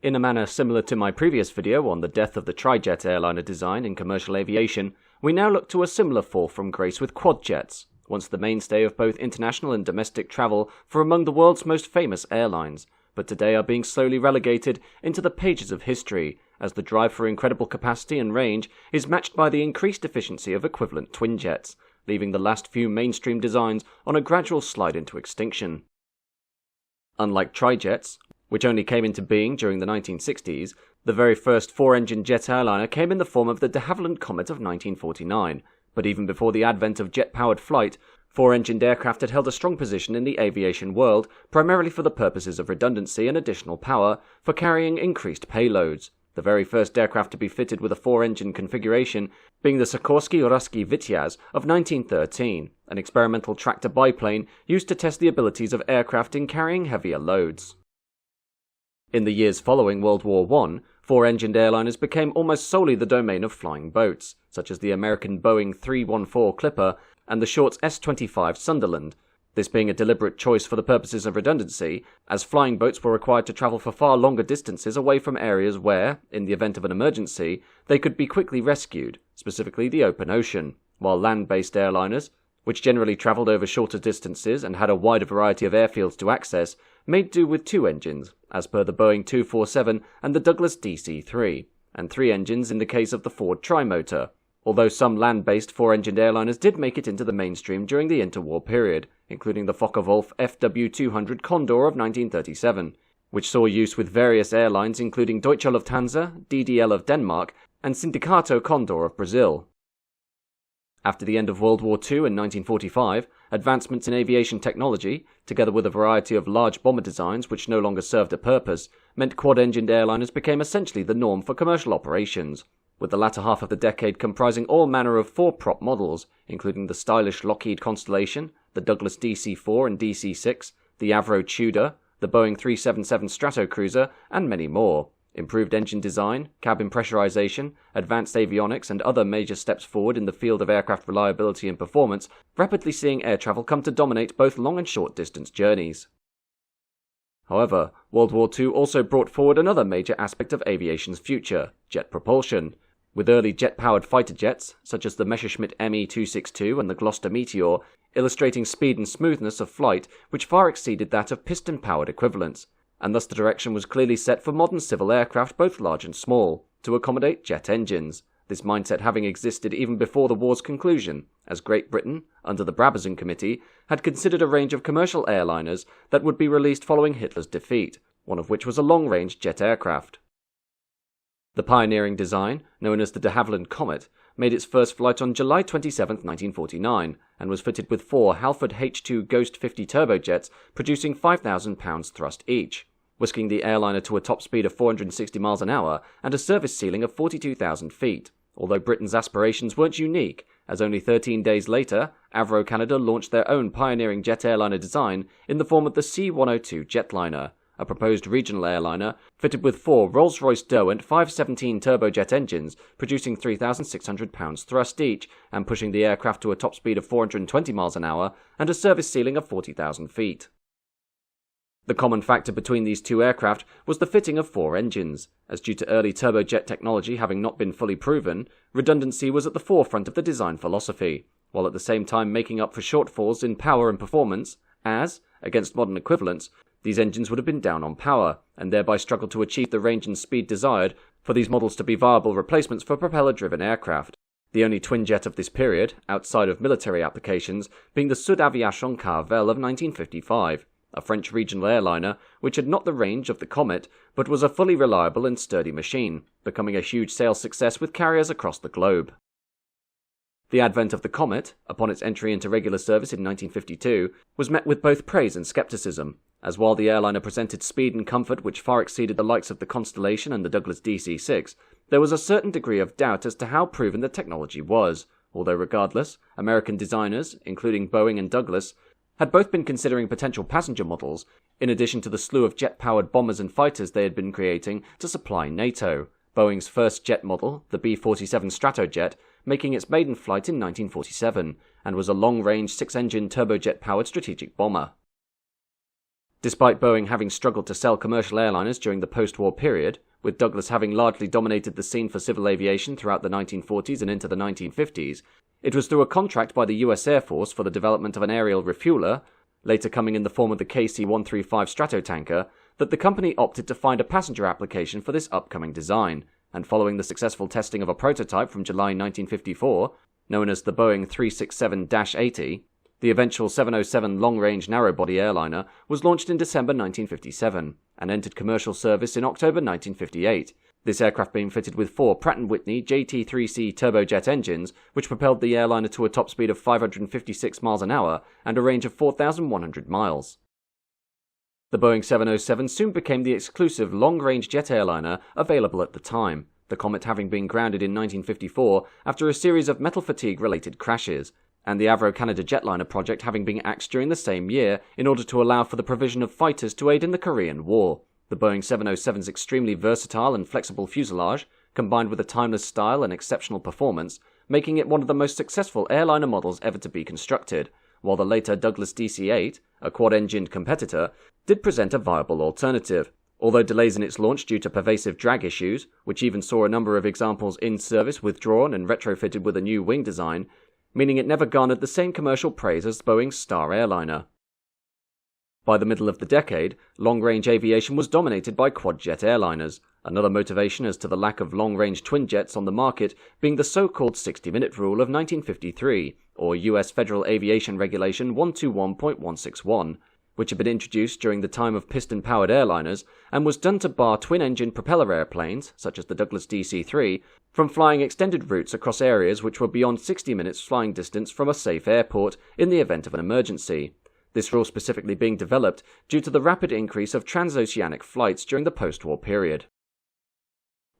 In a manner similar to my previous video on the death of the Trijet airliner design in commercial aviation, we now look to a similar fall from grace with Quadjets, once the mainstay of both international and domestic travel for among the world's most famous airlines, but today are being slowly relegated into the pages of history, as the drive for incredible capacity and range is matched by the increased efficiency of equivalent twin jets, leaving the last few mainstream designs on a gradual slide into extinction. Unlike Trijets, which only came into being during the 1960s, the very first four-engine jet airliner came in the form of the de Havilland Comet of 1949, but even before the advent of jet-powered flight, four-engined aircraft had held a strong position in the aviation world, primarily for the purposes of redundancy and additional power for carrying increased payloads, the very first aircraft to be fitted with a four-engine configuration being the Sikorsky-Uraski Vityaz of 1913, an experimental tractor biplane used to test the abilities of aircraft in carrying heavier loads. In the years following World War I, four-engined airliners became almost solely the domain of flying boats, such as the American Boeing 314 Clipper and the Short's S-25 Sunderland, this being a deliberate choice for the purposes of redundancy, as flying boats were required to travel for far longer distances away from areas where, in the event of an emergency, they could be quickly rescued, specifically the open ocean, while land-based airliners, which generally travelled over shorter distances and had a wider variety of airfields to access, made do with two engines, as per the Boeing 247 and the Douglas DC-3, and three engines in the case of the Ford Trimotor, although some land-based four-engined airliners did make it into the mainstream during the interwar period, including the Focke-Wulf FW200 Condor of 1937, which saw use with various airlines including Deutsche Lufthansa, DDL of Denmark, and Sindicato Condor of Brazil. After the end of World War II in 1945, advancements in aviation technology, together with a variety of large bomber designs which no longer served a purpose, meant quad-engined airliners became essentially the norm for commercial operations, with the latter half of the decade comprising all manner of four-prop models, including the stylish Lockheed Constellation, the Douglas DC-4 and DC-6, the Avro Tudor, the Boeing 377 Stratocruiser, and many more. Improved engine design, cabin pressurization, advanced avionics, and other major steps forward in the field of aircraft reliability and performance, rapidly seeing air travel come to dominate both long and short distance journeys. However, World War II also brought forward another major aspect of aviation's future, jet propulsion, with early jet-powered fighter jets, such as the Messerschmitt Me-262 and the Gloster Meteor, illustrating speed and smoothness of flight which far exceeded that of piston-powered equivalents, and thus the direction was clearly set for modern civil aircraft both large and small, to accommodate jet engines, this mindset having existed even before the war's conclusion, as Great Britain, under the Brabazon Committee, had considered a range of commercial airliners that would be released following Hitler's defeat, one of which was a long-range jet aircraft. The pioneering design, known as the de Havilland Comet, made its first flight on July 27, 1949, and was fitted with four Halford H-2 Ghost 50 turbojets producing 5,000 pounds thrust each, whisking the airliner to a top speed of 460 miles an hour and a service ceiling of 42,000 feet, although Britain's aspirations weren't unique, as only 13 days later, Avro Canada launched their own pioneering jet airliner design in the form of the C-102 jetliner, a proposed regional airliner fitted with four Rolls-Royce Derwent 517 turbojet engines producing 3,600 pounds thrust each and pushing the aircraft to a top speed of 420 miles an hour and a service ceiling of 40,000 feet. The common factor between these two aircraft was the fitting of four engines, as due to early turbojet technology having not been fully proven, redundancy was at the forefront of the design philosophy, while at the same time making up for shortfalls in power and performance, as, against modern equivalents, these engines would have been down on power, and thereby struggled to achieve the range and speed desired for these models to be viable replacements for propeller-driven aircraft, the only twin-jet of this period, outside of military applications, being the Sud Aviation Carvel of 1955, a French regional airliner which had not the range of the Comet, but was a fully reliable and sturdy machine, becoming a huge sales success with carriers across the globe. The advent of the Comet, upon its entry into regular service in 1952, was met with both praise and skepticism, as while the airliner presented speed and comfort which far exceeded the likes of the Constellation and the Douglas DC-6, there was a certain degree of doubt as to how proven the technology was, although regardless, American designers, including Boeing and Douglas, had both been considering potential passenger models, in addition to the slew of jet-powered bombers and fighters they had been creating to supply NATO, Boeing's first jet model, the B-47 Stratojet, making its maiden flight in 1947, and was a long-range six-engine turbojet-powered strategic bomber. Despite Boeing having struggled to sell commercial airliners during the post-war period, with Douglas having largely dominated the scene for civil aviation throughout the 1940s and into the 1950s, it was through a contract by the US Air Force for the development of an aerial refueler, later coming in the form of the KC-135 Stratotanker, that the company opted to find a passenger application for this upcoming design, and following the successful testing of a prototype from July 1954, known as the Boeing 367-80, the eventual 707 long-range narrow-body airliner was launched in December 1957 and entered commercial service in October 1958, this aircraft being fitted with 4 Pratt & Whitney JT3C turbojet engines, which propelled the airliner to a top speed of 556 miles an hour and a range of 4,100 miles. The Boeing 707 soon became the exclusive long-range jet airliner available at the time, the Comet having been grounded in 1954 after a series of metal fatigue-related crashes, and the Avro Canada jetliner project having been axed during the same year in order to allow for the provision of fighters to aid in the Korean War. The Boeing 707's extremely versatile and flexible fuselage, combined with a timeless style and exceptional performance, making it one of the most successful airliner models ever to be constructed, while the later Douglas DC-8, a quad-engined competitor, did present a viable alternative, although delays in its launch due to pervasive drag issues, which even saw a number of examples in service withdrawn and retrofitted with a new wing design, meaning it never garnered the same commercial praise as Boeing's Star airliner. By the middle of the decade, long-range aviation was dominated by Quadjet airliners, another motivation as to the lack of long-range twin jets on the market being the so-called 60-minute rule of 1953, or US Federal Aviation Regulation 121.161, which had been introduced during the time of piston-powered airliners and was done to bar twin-engine propeller airplanes, such as the Douglas DC-3, from flying extended routes across areas which were beyond 60 minutes flying distance from a safe airport in the event of an emergency. This rule specifically being developed due to the rapid increase of transoceanic flights during the post-war period.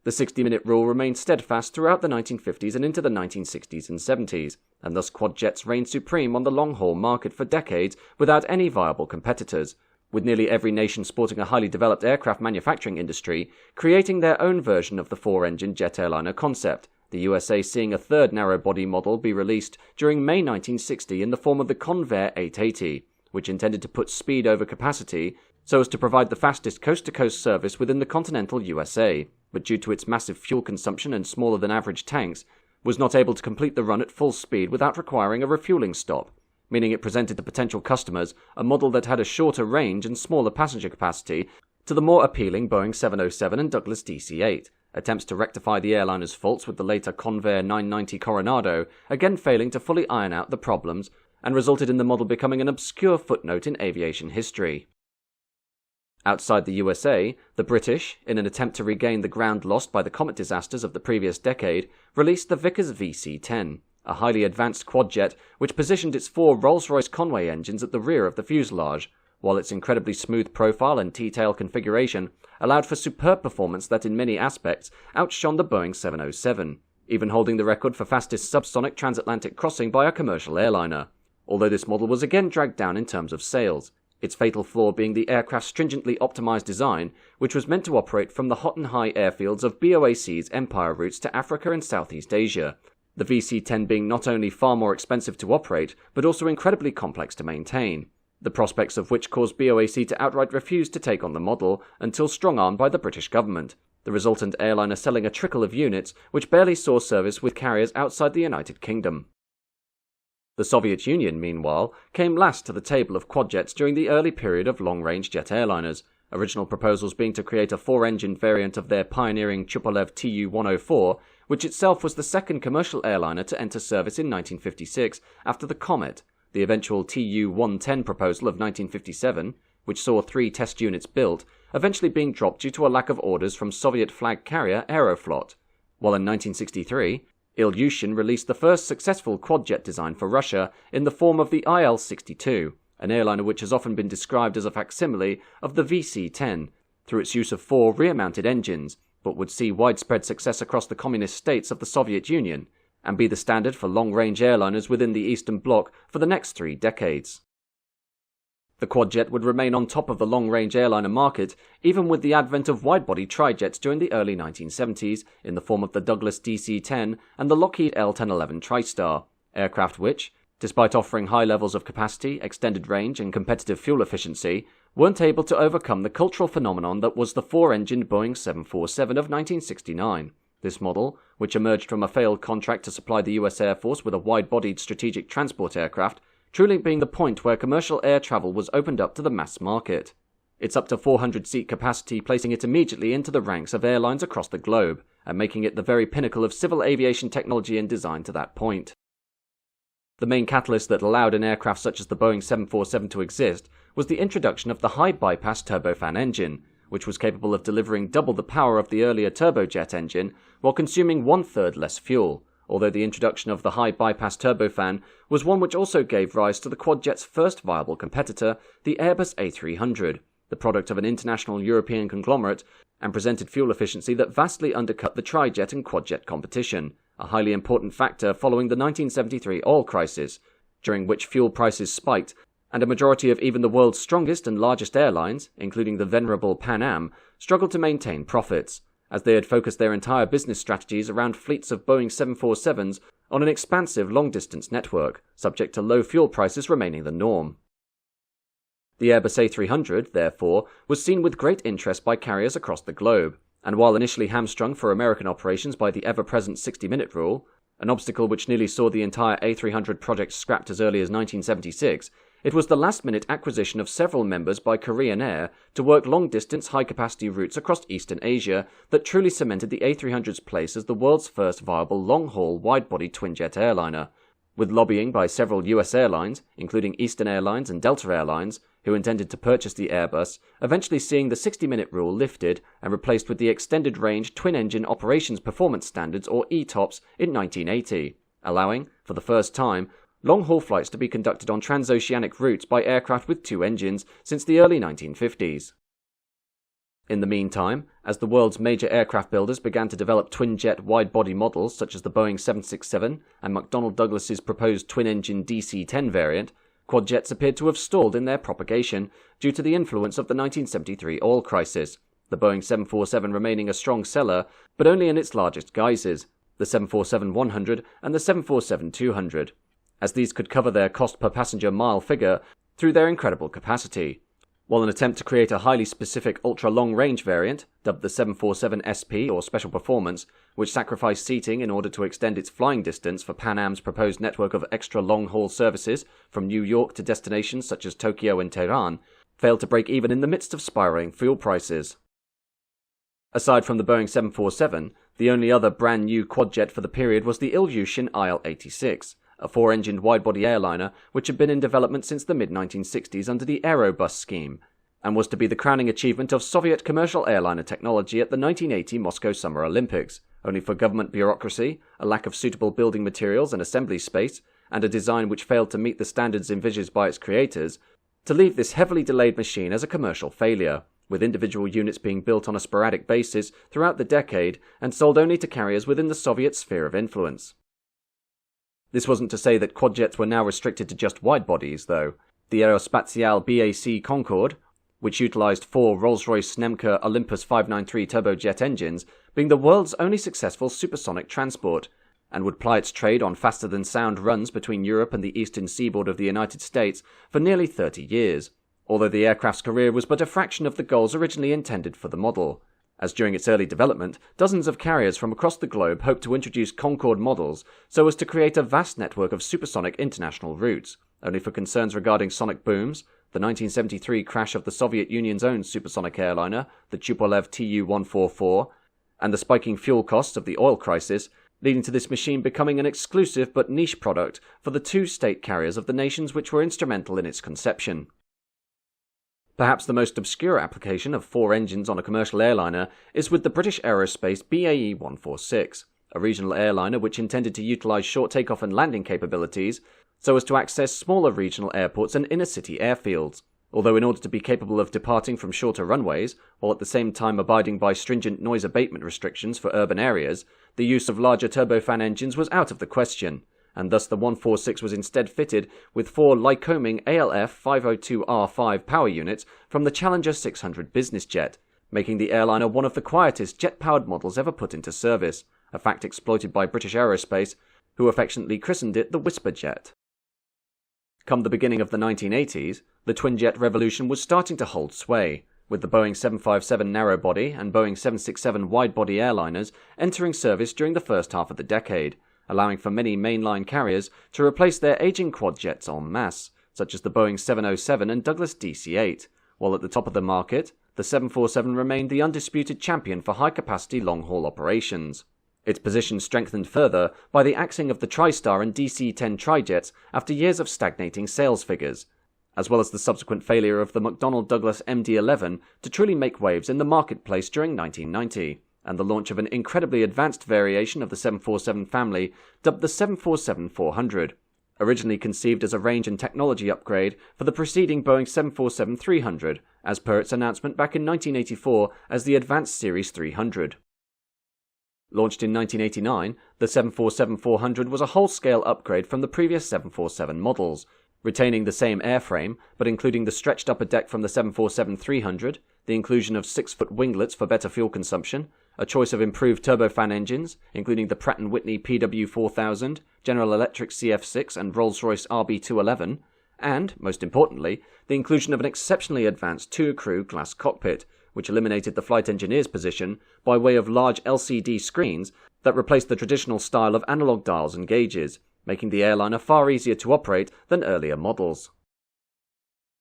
The 60-minute rule remained steadfast throughout the 1950s and into the 1960s and 70s, and thus quadjets reigned supreme on the long-haul market for decades without any viable competitors, with nearly every nation sporting a highly developed aircraft manufacturing industry creating their own version of the 4-engine jet airliner concept, the USA seeing a third narrow-body model be released during May 1960 in the form of the Convair 880, which intended to put speed over capacity so as to provide the fastest coast-to-coast service within the continental USA, but due to its massive fuel consumption and smaller-than-average tanks, was not able to complete the run at full speed without requiring a refueling stop, meaning it presented to potential customers a model that had a shorter range and smaller passenger capacity to the more appealing Boeing 707 and Douglas DC-8. Attempts to rectify the airliner's faults with the later Convair 990 Coronado again failing to fully iron out the problems, and resulted in the model becoming an obscure footnote in aviation history. Outside the USA, the British, in an attempt to regain the ground lost by the Comet disasters of the previous decade, released the Vickers VC-10, a highly advanced quadjet which positioned its 4 Rolls-Royce Conway engines at the rear of the fuselage, while its incredibly smooth profile and T-tail configuration allowed for superb performance that in many aspects outshone the Boeing 707, even holding the record for fastest subsonic transatlantic crossing by a commercial airliner, although this model was again dragged down in terms of sales, its fatal flaw being the aircraft's stringently optimized design, which was meant to operate from the hot and high airfields of BOAC's Empire routes to Africa and Southeast Asia, the VC-10 being not only far more expensive to operate, but also incredibly complex to maintain, the prospects of which caused BOAC to outright refuse to take on the model until strong-armed by the British government, the resultant airliner selling a trickle of units which barely saw service with carriers outside the United Kingdom. The Soviet Union, meanwhile, came last to the table of quadjets during the early period of long-range jet airliners, original proposals being to create a 4-engined variant of their pioneering Tupolev Tu-104, which itself was the second commercial airliner to enter service in 1956 after the Comet, the eventual Tu-110 proposal of 1957, which saw 3 test units built, eventually being dropped due to a lack of orders from Soviet flag carrier Aeroflot, while in 1963, Ilyushin released the first successful quadjet design for Russia in the form of the IL-62, an airliner which has often been described as a facsimile of the VC-10, through its use of 4 rear-mounted engines, but would see widespread success across the communist states of the Soviet Union, and be the standard for long-range airliners within the Eastern Bloc for the next 3 decades. The Quadjet would remain on top of the long-range airliner market even with the advent of wide-body trijets during the early 1970s in the form of the Douglas DC-10 and the Lockheed L-1011 TriStar, aircraft which, despite offering high levels of capacity, extended range, and competitive fuel efficiency, weren't able to overcome the cultural phenomenon that was the four-engined Boeing 747 of 1969. This model, which emerged from a failed contract to supply the US Air Force with a wide-bodied strategic transport aircraft, truly being the point where commercial air travel was opened up to the mass market. Its up to 400-seat capacity placing it immediately into the ranks of airlines across the globe, and making it the very pinnacle of civil aviation technology and design to that point. The main catalyst that allowed an aircraft such as the Boeing 747 to exist was the introduction of the high-bypass turbofan engine, which was capable of delivering double the power of the earlier turbojet engine while consuming one-third less fuel, although the introduction of the high-bypass turbofan was one which also gave rise to the Quadjet's first viable competitor, the Airbus A380, the product of an international European conglomerate, and presented fuel efficiency that vastly undercut the Trijet and Quadjet competition, a highly important factor following the 1973 oil crisis, during which fuel prices spiked, and a majority of even the world's strongest and largest airlines, including the venerable Pan Am, struggled to maintain profits, as they had focused their entire business strategies around fleets of Boeing 747s on an expansive long-distance network, subject to low fuel prices remaining the norm. The Airbus A380, therefore, was seen with great interest by carriers across the globe, and while initially hamstrung for American operations by the ever-present 60-minute rule, an obstacle which nearly saw the entire A300 project scrapped as early as 1976, it was the last-minute acquisition of several members by Korean Air to work long-distance high-capacity routes across Eastern Asia that truly cemented the A300's place as the world's first viable long-haul wide-body twin-jet airliner, with lobbying by several US airlines, including Eastern Airlines and Delta Airlines, who intended to purchase the Airbus, eventually seeing the 60-minute rule lifted and replaced with the extended-range twin-engine operations performance standards or ETOPS in 1980, allowing, for the first time, long-haul flights to be conducted on transoceanic routes by aircraft with two engines since the early 1950s. In the meantime, as the world's major aircraft builders began to develop twin-jet wide-body models such as the Boeing 767 and McDonnell Douglas's proposed twin-engine DC-10 variant, Quadjets appeared to have stalled in their propagation due to the influence of the 1973 oil crisis, the Boeing 747 remaining a strong seller, but only in its largest guises, the 747-100 and the 747-200, as these could cover their cost per passenger mile figure through their incredible capacity, while an attempt to create a highly specific ultra-long-range variant, dubbed the 747 SP or Special Performance, which sacrificed seating in order to extend its flying distance for Pan Am's proposed network of extra long-haul services from New York to destinations such as Tokyo and Tehran, failed to break even in the midst of spiraling fuel prices. Aside from the Boeing 747, the only other brand-new Quadjet for the period was the Ilyushin IL-86, a four-engined wide-body airliner which had been in development since the mid-1960s under the Aerobus scheme, and was to be the crowning achievement of Soviet commercial airliner technology at the 1980 Moscow Summer Olympics, only for government bureaucracy, a lack of suitable building materials and assembly space, and a design which failed to meet the standards envisaged by its creators, to leave this heavily delayed machine as a commercial failure, with individual units being built on a sporadic basis throughout the decade and sold only to carriers within the Soviet sphere of influence. This wasn't to say that Quadjets were now restricted to just wide-bodies, though. The Aerospatiale BAC Concorde, which utilized four Rolls-Royce Snemca Olympus 593 turbojet engines, being the world's only successful supersonic transport, and would ply its trade on faster-than-sound runs between Europe and the eastern seaboard of the United States for nearly 30 years, although the aircraft's career was but a fraction of the goals originally intended for the model, as during its early development, dozens of carriers from across the globe hoped to introduce Concorde models so as to create a vast network of supersonic international routes, only for concerns regarding sonic booms, the 1973 crash of the Soviet Union's own supersonic airliner, the Tupolev Tu-144, and the spiking fuel costs of the oil crisis, leading to this machine becoming an exclusive but niche product for the two state carriers of the nations which were instrumental in its conception. Perhaps the most obscure application of four engines on a commercial airliner is with the British Aerospace BAE 146, a regional airliner which intended to utilize short takeoff and landing capabilities so as to access smaller regional airports and inner-city airfields, although in order to be capable of departing from shorter runways, while at the same time abiding by stringent noise abatement restrictions for urban areas, the use of larger turbofan engines was out of the question, and thus the 146 was instead fitted with four Lycoming ALF 502R5 power units from the Challenger 600 business jet, making the airliner one of the quietest jet-powered models ever put into service, a fact exploited by British Aerospace, who affectionately christened it the Whisper Jet. Come the beginning of the 1980s, the twin-jet revolution was starting to hold sway, with the Boeing 757 narrow-body and Boeing 767 wide-body airliners entering service during the first half of the decade, allowing for many mainline carriers to replace their aging quadjets en masse, such as the Boeing 707 and Douglas DC-8, while at the top of the market, the 747 remained the undisputed champion for high-capacity long-haul operations. Its position strengthened further by the axing of the TriStar and DC-10 Trijets after years of stagnating sales figures, as well as the subsequent failure of the McDonnell Douglas MD-11 to truly make waves in the marketplace during 1990, and the launch of an incredibly advanced variation of the 747 family dubbed the 747-400, originally conceived as a range and technology upgrade for the preceding Boeing 747-300, as per its announcement back in 1984 as the Advanced Series 300. Launched in 1989, the 747-400 was a whole-scale upgrade from the previous 747 models, retaining the same airframe, but including the stretched upper deck from the 747-300, the inclusion of 6-foot winglets for better fuel consumption, a choice of improved turbofan engines, including the Pratt & Whitney PW4000, General Electric CF6 and Rolls-Royce RB211, and, most importantly, the inclusion of an exceptionally advanced two-crew glass cockpit, which eliminated the flight engineer's position by way of large LCD screens that replaced the traditional style of analog dials and gauges, making the airliner far easier to operate than earlier models.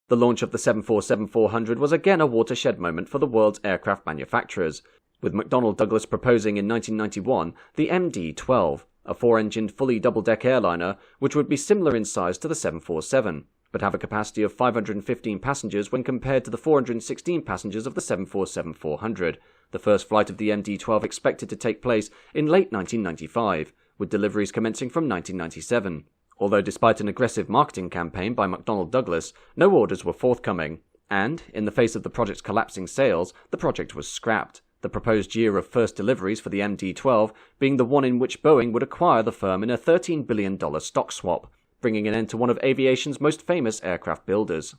The launch of the 747-400 was again a watershed moment for the world's aircraft manufacturers, with McDonnell Douglas proposing in 1991 the MD-12, a four-engined fully double-deck airliner which would be similar in size to the 747, but have a capacity of 515 passengers when compared to the 416 passengers of the 747-400, the first flight of the MD-12 expected to take place in late 1995, with deliveries commencing from 1997. Although despite an aggressive marketing campaign by McDonnell Douglas, no orders were forthcoming, and, in the face of the project's collapsing sales, the project was scrapped, the proposed year of first deliveries for the MD-12 being the one in which Boeing would acquire the firm in a $13 billion stock swap, bringing an end to one of aviation's most famous aircraft builders.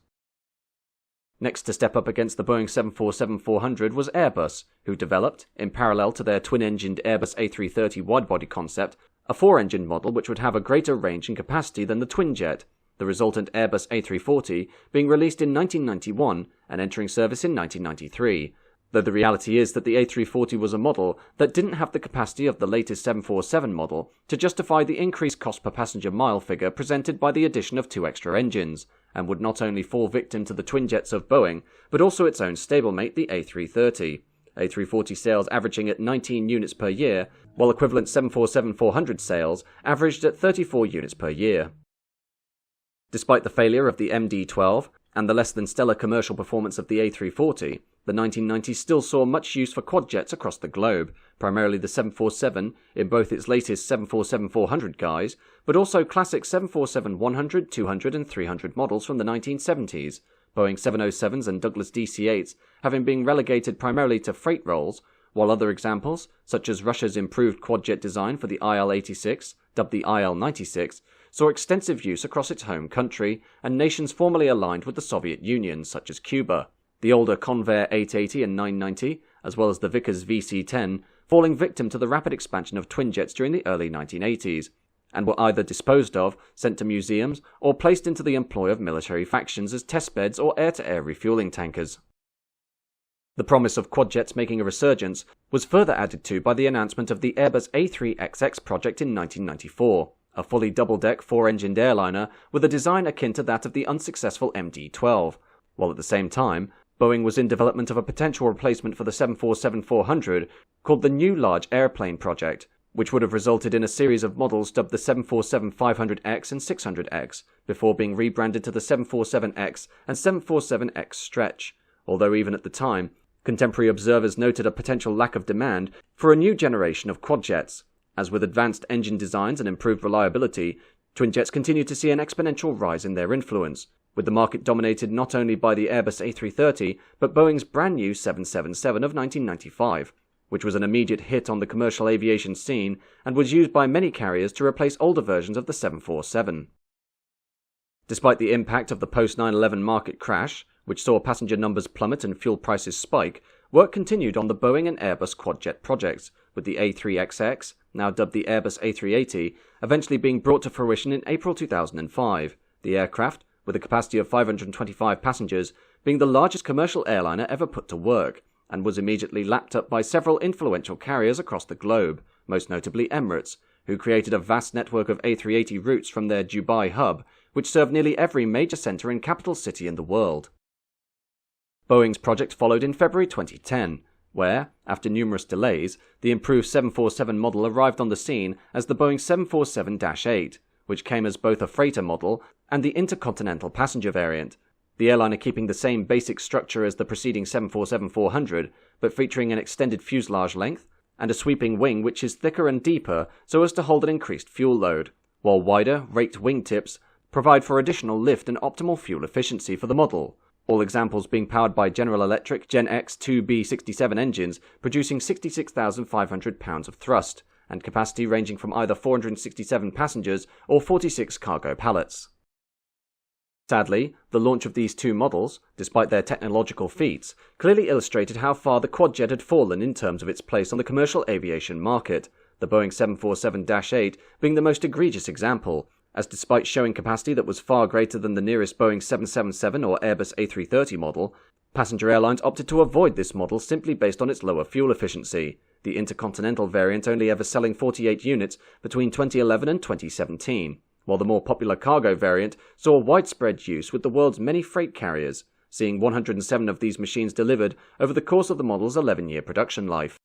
Next to step up against the Boeing 747-400 was Airbus, who developed, in parallel to their twin-engined Airbus A380 widebody concept, a four-engine model which would have a greater range and capacity than the twin-jet, the resultant Airbus A340 being released in 1991 and entering service in 1993, though the reality is that the A340 was a model that didn't have the capacity of the latest 747 model to justify the increased cost per passenger mile figure presented by the addition of two extra engines, and would not only fall victim to the twin jets of Boeing, but also its own stablemate, the A330. A340 sales averaging at 19 units per year, while equivalent 747-400 sales averaged at 34 units per year. Despite the failure of the MD-12 and the less than stellar commercial performance of the A340, the 1990s still saw much use for quadjets across the globe, primarily the 747 in both its latest 747-400 guise, but also classic 747-100, 200 and 300 models from the 1970s, Boeing 707s and Douglas DC-8s having been relegated primarily to freight roles, while other examples, such as Russia's improved quadjet design for the IL-86, dubbed the IL-96, saw extensive use across its home country and nations formerly aligned with the Soviet Union, such as Cuba. The older Convair 880 and 990, as well as the Vickers VC-10, falling victim to the rapid expansion of twin jets during the early 1980s, and were either disposed of, sent to museums, or placed into the employ of military factions as testbeds or air-to-air refueling tankers. The promise of quadjets making a resurgence was further added to by the announcement of the Airbus A380 project in 1994, a fully double-deck four-engined airliner with a design akin to that of the unsuccessful MD-12, while at the same time, Boeing was in development of a potential replacement for the 747-400 called the New Large Airplane Project, which would have resulted in a series of models dubbed the 747-500X and 600X, before being rebranded to the 747X and 747X Stretch, although even at the time, contemporary observers noted a potential lack of demand for a new generation of quadjets, as with advanced engine designs and improved reliability, twin jets continued to see an exponential rise in their influence, with the market dominated not only by the Airbus A330, but Boeing's brand new 777 of 1995, which was an immediate hit on the commercial aviation scene and was used by many carriers to replace older versions of the 747. Despite the impact of the post-9/11 market crash, which saw passenger numbers plummet and fuel prices spike, work continued on the Boeing and Airbus Quadjet projects, with the A3XX, now dubbed the Airbus A380, eventually being brought to fruition in April 2005, the aircraft, with a capacity of 525 passengers, being the largest commercial airliner ever put to work, and was immediately lapped up by several influential carriers across the globe, most notably Emirates, who created a vast network of A380 routes from their Dubai hub, which served nearly every major centre and capital city in the world. Boeing's project followed in February 2010, where, after numerous delays, the improved 747 model arrived on the scene as the Boeing 747-8, which came as both a freighter model and the intercontinental passenger variant, the airliner keeping the same basic structure as the preceding 747-400, but featuring an extended fuselage length and a sweeping wing which is thicker and deeper so as to hold an increased fuel load, while wider, raked wing tips provide for additional lift and optimal fuel efficiency for the model, all examples being powered by General Electric Gen X 2B67 engines producing 66,500 pounds of thrust, and capacity ranging from either 467 passengers or 46 cargo pallets. Sadly, the launch of these two models, despite their technological feats, clearly illustrated how far the Quadjet had fallen in terms of its place on the commercial aviation market, the Boeing 747-8 being the most egregious example, as despite showing capacity that was far greater than the nearest Boeing 777 or Airbus A380 model, passenger airlines opted to avoid this model simply based on its lower fuel efficiency, the intercontinental variant only ever selling 48 units between 2011 and 2017. While the more popular cargo variant saw widespread use with the world's many freight carriers, seeing 107 of these machines delivered over the course of the model's 11-year production life.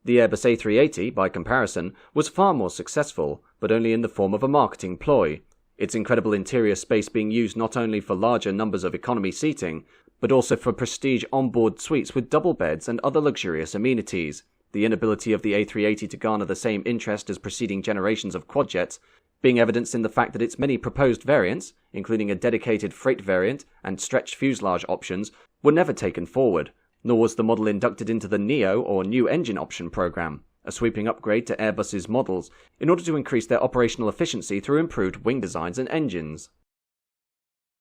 The Airbus A380, by comparison, was far more successful, but only in the form of a marketing ploy, its incredible interior space being used not only for larger numbers of economy seating, but also for prestige onboard suites with double beds and other luxurious amenities. The inability of the A380 to garner the same interest as preceding generations of Quadjets being evidenced in the fact that its many proposed variants, including a dedicated freight variant and stretched fuselage options, were never taken forward, nor was the model inducted into the NEO or New Engine Option program, a sweeping upgrade to Airbus's models in order to increase their operational efficiency through improved wing designs and engines.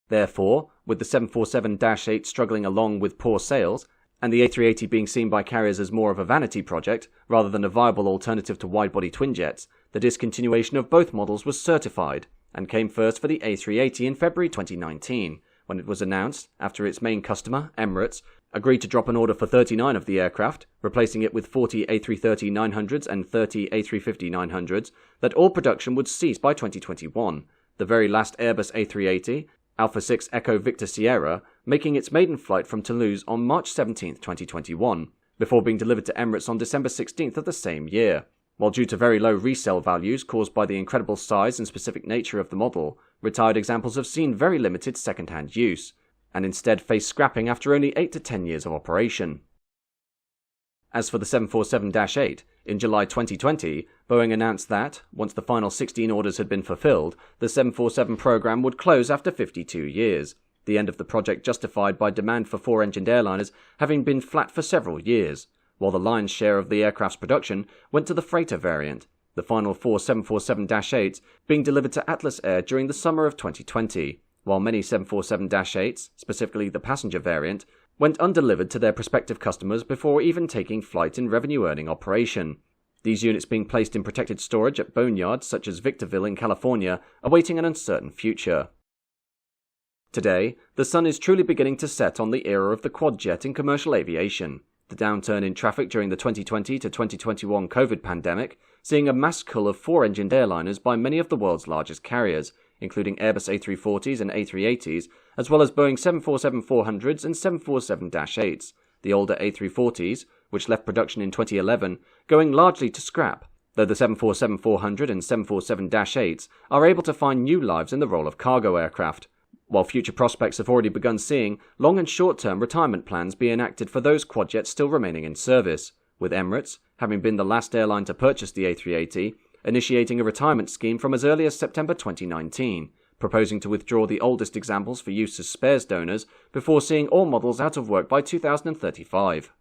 Therefore, with the 747-8 struggling along with poor sales, and the A380 being seen by carriers as more of a vanity project rather than a viable alternative to wide-body twin jets, the discontinuation of both models was certified, and came first for the A380 in February 2019, when it was announced, after its main customer, Emirates, agreed to drop an order for 39 of the aircraft, replacing it with 40 A330-900s and 30 A350-900s, that all production would cease by 2021, the very last Airbus A380, Alpha 6 Echo Victor Sierra, making its maiden flight from Toulouse on March 17, 2021, before being delivered to Emirates on December 16th of the same year. While due to very low resale values caused by the incredible size and specific nature of the model, retired examples have seen very limited second-hand use, and instead face scrapping after only 8 to 10 years of operation. As for the 747-8, in July 2020, Boeing announced that, once the final 16 orders had been fulfilled, the 747 program would close after 52 years, the end of the project justified by demand for four-engined airliners having been flat for several years, while the lion's share of the aircraft's production went to the freighter variant, the final 4 747-8s being delivered to Atlas Air during the summer of 2020, while many 747-8s, specifically the passenger variant, went undelivered to their prospective customers before even taking flight in revenue-earning operation, these units being placed in protected storage at boneyards such as Victorville in California, awaiting an uncertain future. Today, the sun is truly beginning to set on the era of the Quadjet in commercial aviation. The downturn in traffic during the 2020 to 2021 COVID pandemic, seeing a mass cull of four-engined airliners by many of the world's largest carriers, including Airbus A340s and A380s, as well as Boeing 747-400s and 747-8s, the older A340s, which left production in 2011, going largely to scrap, though the 747-400 and 747-8s are able to find new lives in the role of cargo aircraft, while future prospects have already begun seeing long and short-term retirement plans be enacted for those Quadjets still remaining in service, with Emirates, having been the last airline to purchase the A380, initiating a retirement scheme from as early as September 2019, proposing to withdraw the oldest examples for use as spares donors before seeing all models out of work by 2035.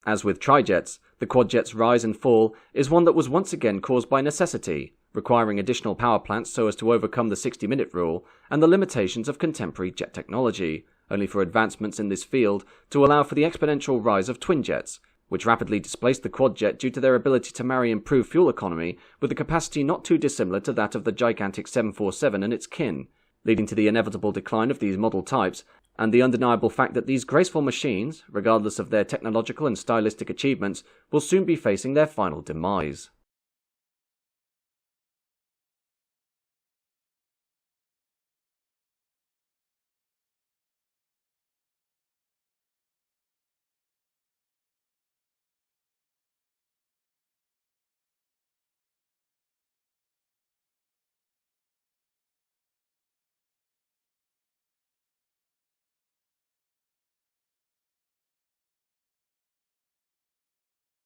As with Trijets, the Quadjet's rise and fall is one that was once again caused by necessity, requiring additional power plants so as to overcome the 60-minute rule and the limitations of contemporary jet technology, only for advancements in this field to allow for the exponential rise of twin jets, which rapidly displaced the Quadjet due to their ability to marry improved fuel economy with a capacity not too dissimilar to that of the gigantic 747 and its kin, leading to the inevitable decline of these model types, and the undeniable fact that these graceful machines, regardless of their technological and stylistic achievements, will soon be facing their final demise.